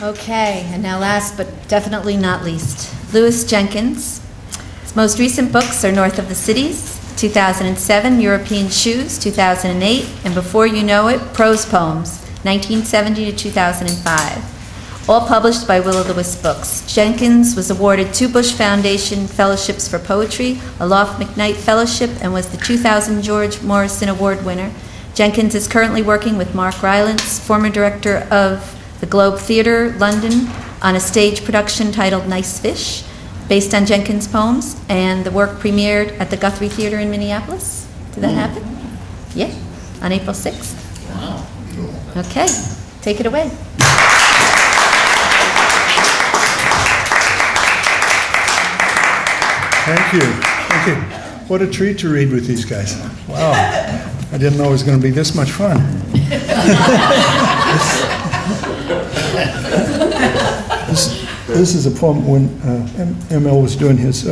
Okay, and now last but definitely not least, Louis Jenkins. His most recent books are North of the Cities, 2007, European Shoes, 2008, and Before You Know It, Prose Poems, 1970 to 2005. All published by Willow Lewis Books. Jenkins was awarded 2 Bush Foundation Fellowships for Poetry, a Loft McKnight Fellowship, and was the 2000 George Morrison Award winner. Jenkins is currently working with Mark Rylance, former director of the Globe Theatre, London, on a stage production titled Nice Fish, based on Jenkins' poems, and the work premiered at the Guthrie Theatre in Minneapolis. Did that happen? Yeah, on April 6th. Wow. Okay, take it away. Thank you. Thank you. What a treat to read with these guys. Wow. I didn't know it was going to be this much fun. This is a poem when ML was doing his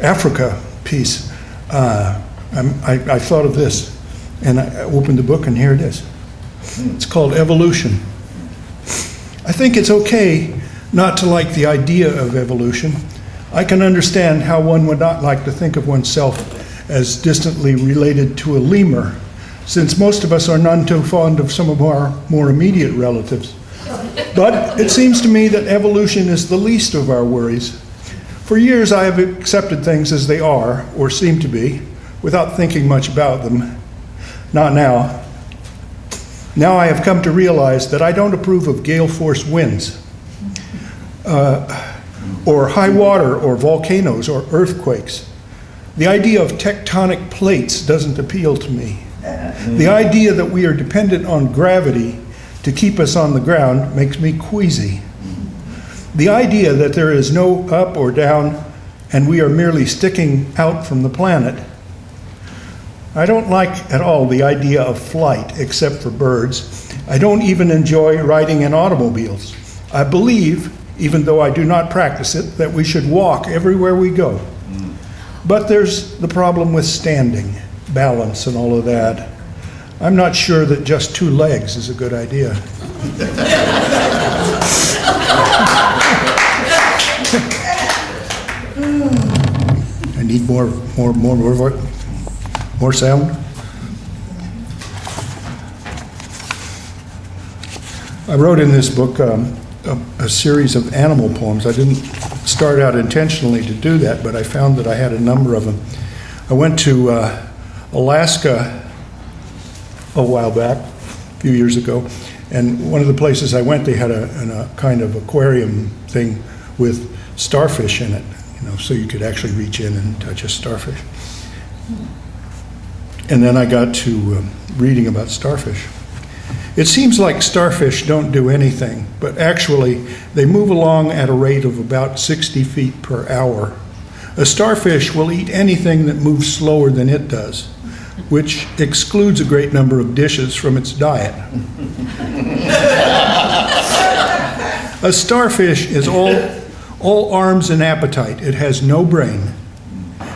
Africa piece. I thought of this, and I opened the book, and here it is. It's called Evolution. I think it's okay not to like the idea of evolution. I can understand how one would not like to think of oneself as distantly related to a lemur, since most of us are none too fond of some of our more immediate relatives. But it seems to me that evolution is the least of our worries. For years I have accepted things as they are, or seem to be, without thinking much about them. Not now. Now I have come to realize that I don't approve of gale force winds, or high water, or volcanoes, or earthquakes. The idea of tectonic plates doesn't appeal to me. The idea that we are dependent on gravity to keep us on the ground makes me queasy. The idea that there is no up or down and we are merely sticking out from the planet. I don't like at all the idea of flight, except for birds. I don't even enjoy riding in automobiles. I believe, even though I do not practice it, that we should walk everywhere we go. But there's the problem with standing, balance, and all of that. I'm not sure that just 2 legs is a good idea. I need more sound. I wrote in this book a series of animal poems. I didn't start out intentionally to do that, but I found that I had a number of them. I went to Alaska a while back, a few years ago, and one of the places I went, they had a kind of aquarium thing with starfish in it, so you could actually reach in and touch a starfish. And then I got to reading about starfish. It seems like starfish don't do anything, but actually they move along at a rate of about 60 feet per hour. A starfish will eat anything that moves slower than it does, which excludes a great number of dishes from its diet. A starfish is all arms and appetite. It has no brain.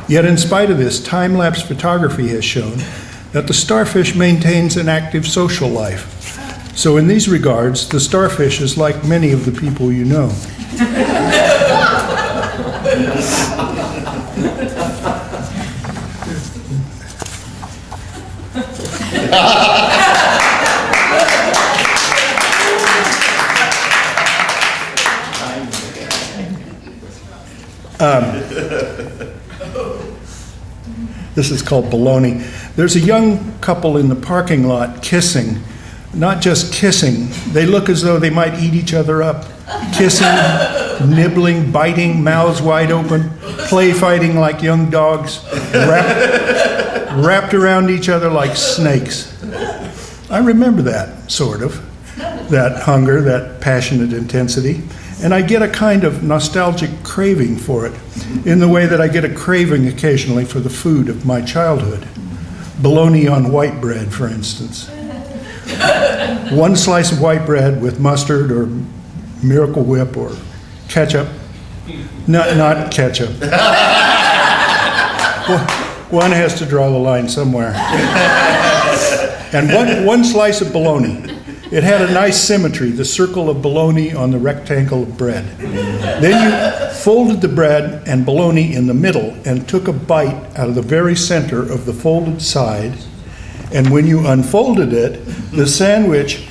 Yet in spite of this, time-lapse photography has shown that the starfish maintains an active social life. So in these regards, the starfish is like many of the people you know. This is called baloney. There's a young couple in the parking lot kissing. Not just kissing, they look as though they might eat each other up. Kissing, nibbling, biting, mouths wide open, play fighting like young dogs, wrapped around each other like snakes. I remember that, sort of, that hunger, that passionate intensity, and I get a kind of nostalgic craving for it, in the way that I get a craving occasionally for the food of my childhood. Bologna on white bread, for instance. One slice of white bread with mustard or Miracle Whip or ketchup. Not ketchup. One has to draw the line somewhere. And one slice of bologna. It had a nice symmetry, the circle of bologna on the rectangle of bread. Then you folded the bread and bologna in the middle and took a bite out of the very center of the folded side. And when you unfolded it, the sandwich,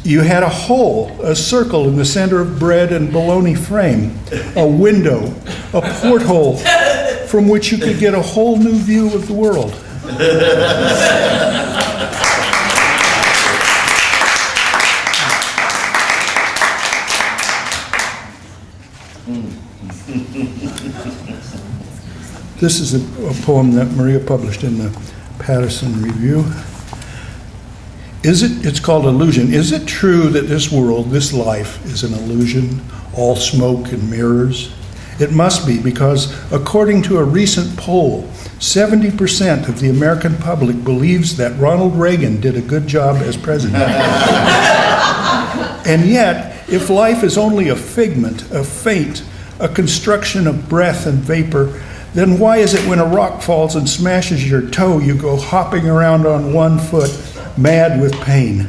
you had a hole, a circle in the center of bread and bologna frame, a window, a porthole from which you could get a whole new view of the world. This is a poem that Maria published in the Paterson Review. It's called Illusion. Is it true that this world, this life, is an illusion, all smoke and mirrors? It must be, because according to a recent poll, 70% of the American public believes that Ronald Reagan did a good job as president. And yet, if life is only a figment, a feint, a construction of breath and vapor, then why is it when a rock falls and smashes your toe, you go hopping around on one foot, mad with pain?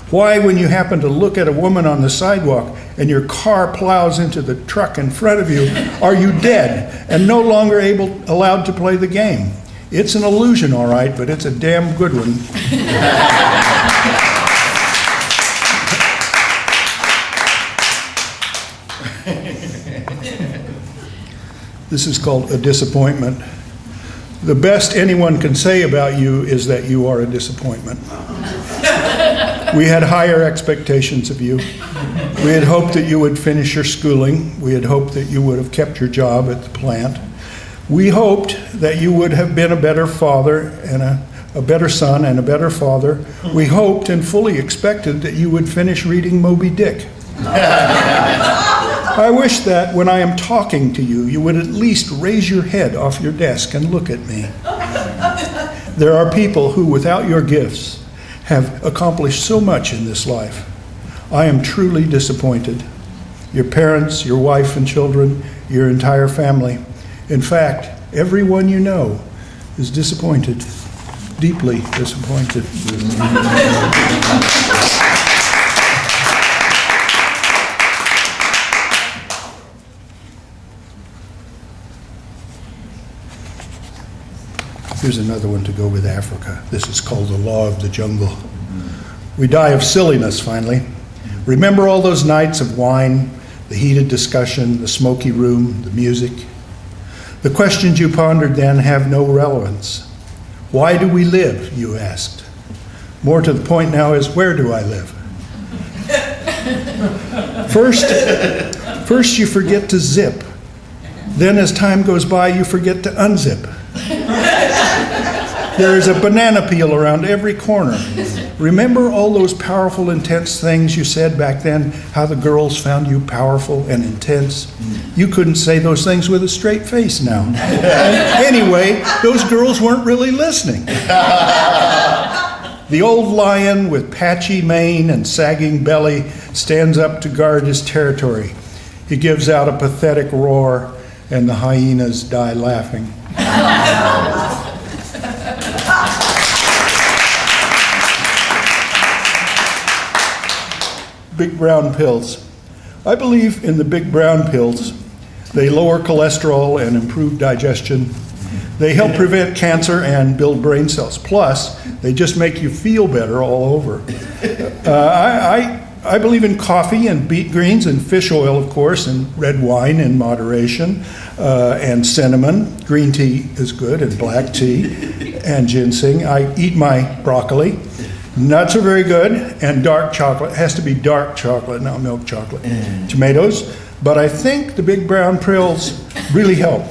Why, when you happen to look at a woman on the sidewalk and your car plows into the truck in front of you, are you dead and no longer allowed to play the game? It's an illusion, all right, but it's a damn good one. This is called A Disappointment. The best anyone can say about you is that you are a disappointment. We had higher expectations of you. We had hoped that you would finish your schooling. We had hoped that you would have kept your job at the plant. We hoped that you would have been a better father and a better son and a better father. We hoped and fully expected that you would finish reading Moby Dick. I wish that when I am talking to you, you would at least raise your head off your desk and look at me. There are people who, without your gifts, have accomplished so much in this life. I am truly disappointed. Your parents, your wife and children, your entire family. In fact, everyone you know is disappointed, deeply disappointed. Here's another one to go with Africa. This is called The Law of the Jungle. We die of silliness, finally. Remember all those nights of wine, the heated discussion, the smoky room, the music? The questions you pondered then have no relevance. Why do we live, you asked. More to the point now is, where do I live? First you forget to zip. Then as time goes by, you forget to unzip. There is a banana peel around every corner. Remember all those powerful, intense things you said back then, how the girls found you powerful and intense? You couldn't say those things with a straight face now. And anyway, those girls weren't really listening. The old lion with patchy mane and sagging belly stands up to guard his territory. He gives out a pathetic roar, and the hyenas die laughing. Big brown pills. I believe in the big brown pills. They lower cholesterol and improve digestion. They help prevent cancer and build brain cells. Plus, they just make you feel better all over. I believe in coffee and beet greens and fish oil, of course, and red wine in moderation, and cinnamon. Green tea is good, and black tea, and ginseng. I eat my broccoli. Nuts are very good, and dark chocolate. It has to be dark chocolate, not milk chocolate. Tomatoes. But I think the big brown pills really help.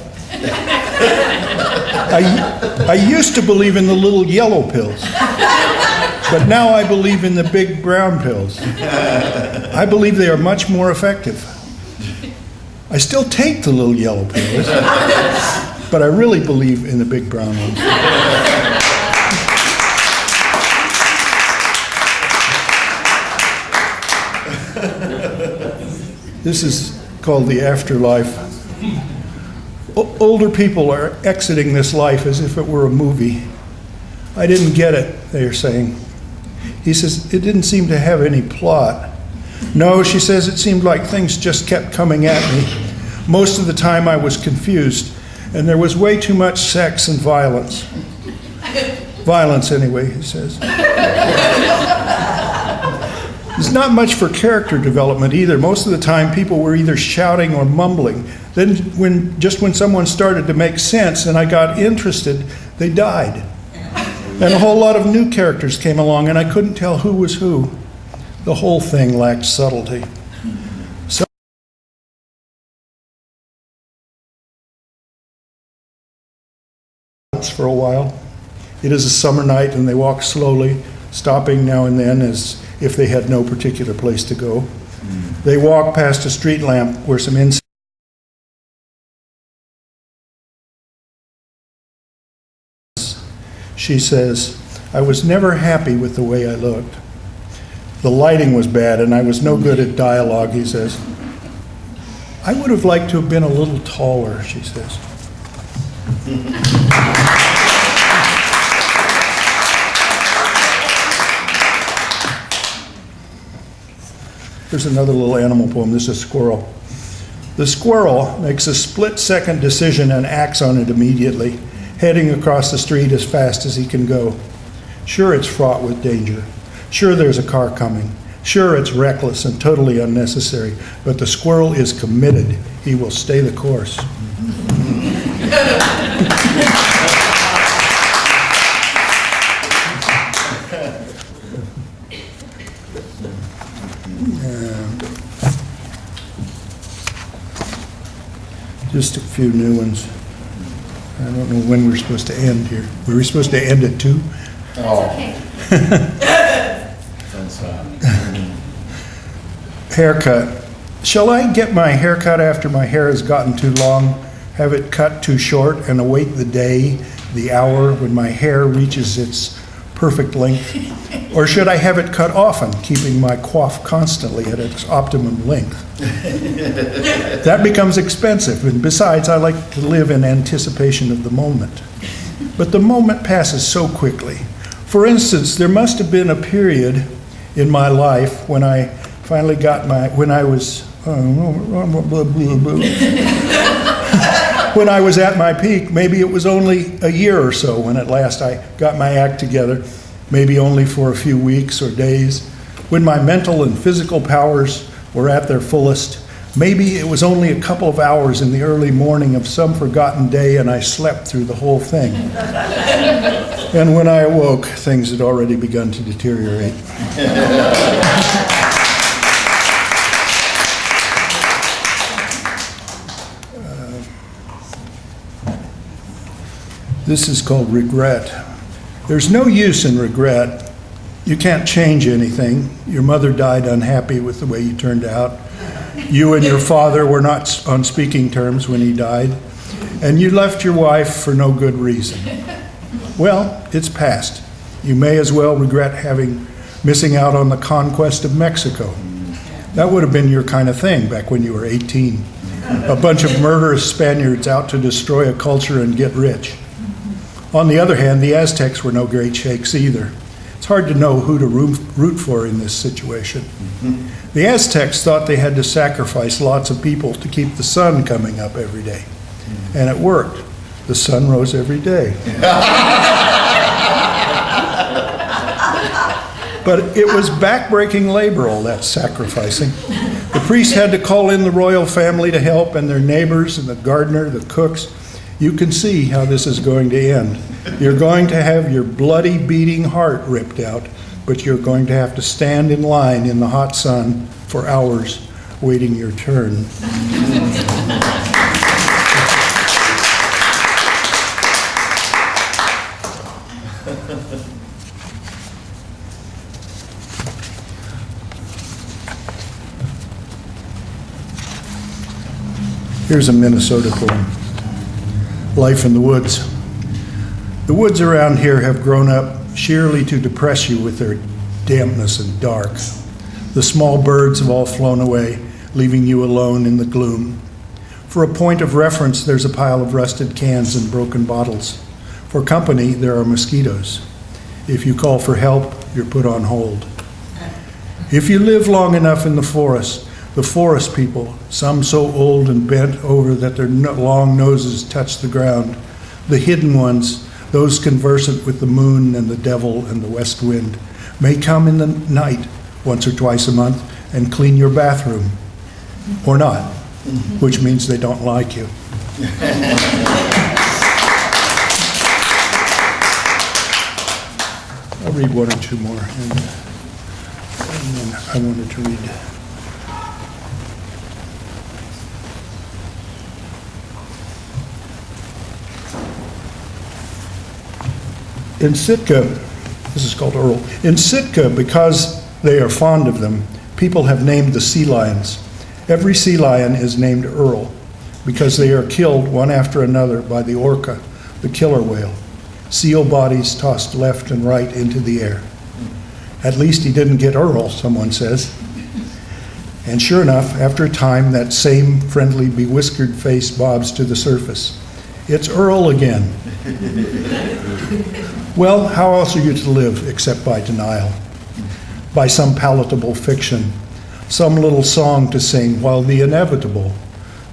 I used to believe in the little yellow pills, but now I believe in the big brown pills. I believe they are much more effective. I still take the little yellow pills, but I really believe in the big brown ones. This is called The Afterlife. Older people are exiting this life as if it were a movie. I didn't get it, they are saying. He says, it didn't seem to have any plot. No, she says, it seemed like things just kept coming at me. Most of the time I was confused, and there was way too much sex and violence. Violence, anyway, he says. There's not much for character development either. Most of the time, people were either shouting or mumbling. Then, when someone started to make sense and I got interested, they died. And a whole lot of new characters came along, and I couldn't tell who was who. The whole thing lacked subtlety. So for a while. It is a summer night, and they walk slowly, stopping now and then as if they had no particular place to go. They walk past a street lamp where some insects. She says, I was never happy with the way I looked. The lighting was bad, and I was no good at dialogue, he says. I would have liked to have been a little taller, she says. Here's another little animal poem. This is a squirrel. The squirrel makes a split-second decision and acts on it immediately, heading across the street as fast as he can go. Sure, it's fraught with danger. Sure, there's a car coming. Sure, it's reckless and totally unnecessary, but the squirrel is committed. He will stay the course. Just a few new ones. I don't know when we're supposed to end here. Were we supposed to end at 2? Oh. Okay. That's Haircut. Shall I get my haircut after my hair has gotten too long, have it cut too short, and await the day, the hour when my hair reaches its perfect length? Or should I have it cut often, keeping my coif constantly at its optimum length? That becomes expensive, and besides, I like to live in anticipation of the moment. But the moment passes so quickly. For instance, there must have been a period in my life when I finally got when I was at my peak. Maybe it was only a year or so when at last I got my act together, maybe only for a few weeks or days, when my mental and physical powers were at their fullest. Maybe it was only a couple of hours in the early morning of some forgotten day, and I slept through the whole thing. And when I awoke, things had already begun to deteriorate. This is called regret. There's no use in regret. You can't change anything. Your mother died unhappy with the way you turned out. You and your father were not on speaking terms when he died. And you left your wife for no good reason. Well, it's past. You may as well regret missing out on the conquest of Mexico. That would have been your kind of thing back when you were 18. A bunch of murderous Spaniards out to destroy a culture and get rich. On the other hand, the Aztecs were no great shakes either. It's hard to know who to root for in this situation. The Aztecs thought they had to sacrifice lots of people to keep the sun coming up every day. And it worked. The sun rose every day. But it was backbreaking labor, all that sacrificing. The priests had to call in the royal family to help, and their neighbors, and the gardener, the cooks. You can see how this is going to end. You're going to have your bloody, beating heart ripped out, but you're going to have to stand in line in the hot sun for hours waiting your turn. Here's a Minnesota poem. Life in the woods. The woods around here have grown up sheerly to depress you with their dampness and dark. The small birds have all flown away, leaving you alone in the gloom. For a point of reference, there's a pile of rusted cans and broken bottles. For company, there are mosquitoes. If you call for help, you're put on hold. If you live long enough in the forest people, some so old and bent over that their long noses touch the ground, the hidden ones, those conversant with the moon and the devil and the west wind, may come in the night once or twice a month and clean your bathroom, or not, which means they don't like you. I'll read one or two more, and then I wanted to read. In Sitka, this is called Earl. In Sitka, because they are fond of them, people have named the sea lions. Every sea lion is named Earl because they are killed one after another by the orca, the killer whale. Seal bodies tossed left and right into the air. At least he didn't get Earl, someone says. And sure enough, after a time, that same friendly, bewhiskered face bobs to the surface. It's Earl again. Well, how else are you to live except by denial? By some palatable fiction, some little song to sing while the inevitable,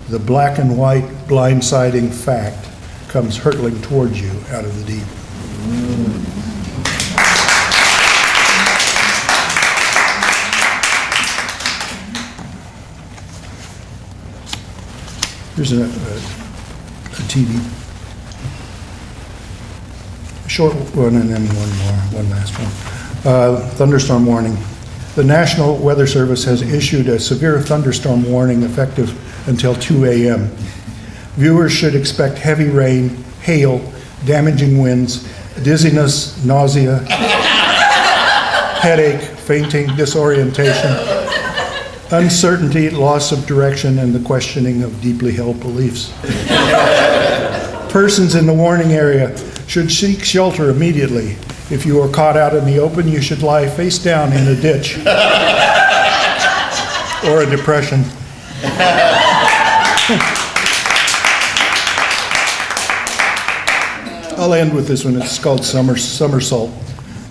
the black and white blindsiding fact, comes hurtling towards you out of the deep. Here's a TV. A short one and then one last one. Thunderstorm warning. The National Weather Service has issued a severe thunderstorm warning effective until 2 a.m. Viewers should expect heavy rain, hail, damaging winds, dizziness, nausea, headache, fainting, disorientation, uncertainty, loss of direction, and the questioning of deeply held beliefs. Persons in the warning area should seek shelter immediately. If you are caught out in the open, you should lie face down in a ditch or a depression. I'll end with this one. It's called somersault.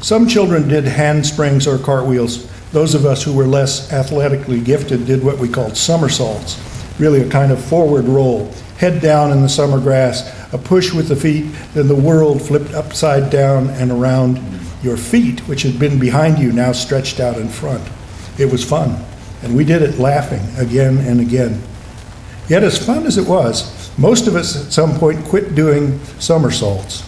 Some children did handsprings or cartwheels. Those of us who were less athletically gifted did what we called somersaults, really a kind of forward roll, head down in the summer grass, a push with the feet, then the world flipped upside down and around. Your feet, which had been behind you, now stretched out in front. It was fun, and we did it laughing again and again. Yet as fun as it was, most of us at some point quit doing somersaults.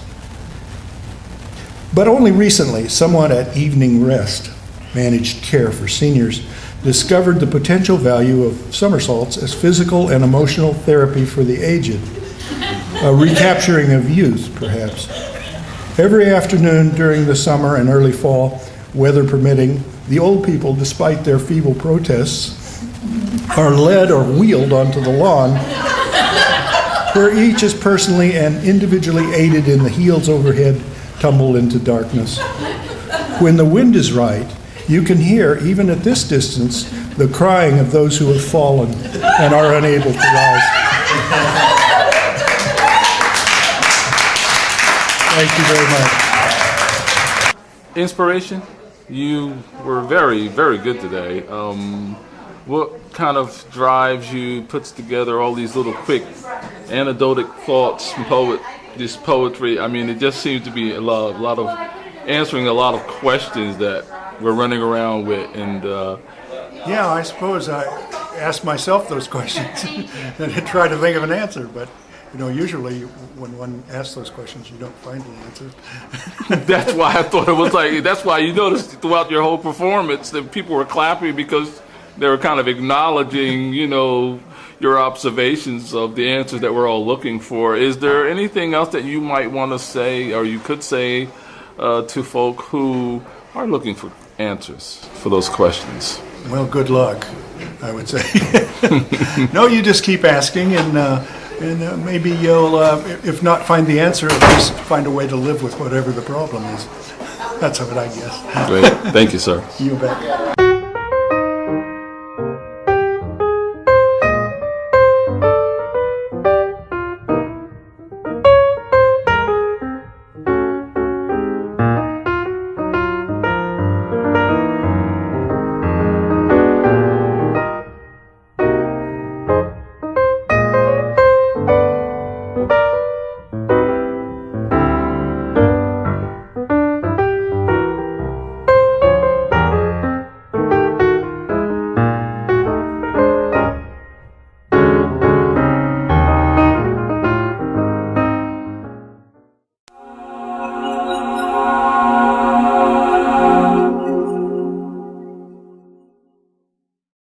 But only recently, someone at Evening Rest, managed care for seniors, discovered the potential value of somersaults as physical and emotional therapy for the aged, a recapturing of youth, perhaps. Every afternoon during the summer and early fall, weather permitting, the old people, despite their feeble protests, are led or wheeled onto the lawn, where each is personally and individually aided in the heels overhead tumble into darkness. When the wind is right, you can hear, even at this distance, the crying of those who have fallen and are unable to rise. Thank you very much. Inspiration? You were very, very good today. What kind of drives you, puts together all these little quick anecdotic thoughts, this poetry? I mean, it just seems to be a lot of answering a lot of questions that we're running around with. And yeah, I suppose I ask myself those questions and try to think of an answer, but you know, usually when one asks those questions, you don't find an answer. That's why I thought it was like, that's why you noticed throughout your whole performance that people were clapping, because they were kind of acknowledging, you know, your observations of the answers that we're all looking for. Is there anything else that you might want to say, or you could say to folk who are looking for answers for those questions? Well, good luck, I would say. No, you just keep asking, and maybe you'll, if not find the answer, at least find a way to live with whatever the problem is. That's what I guess. Great. Thank you, sir. You bet.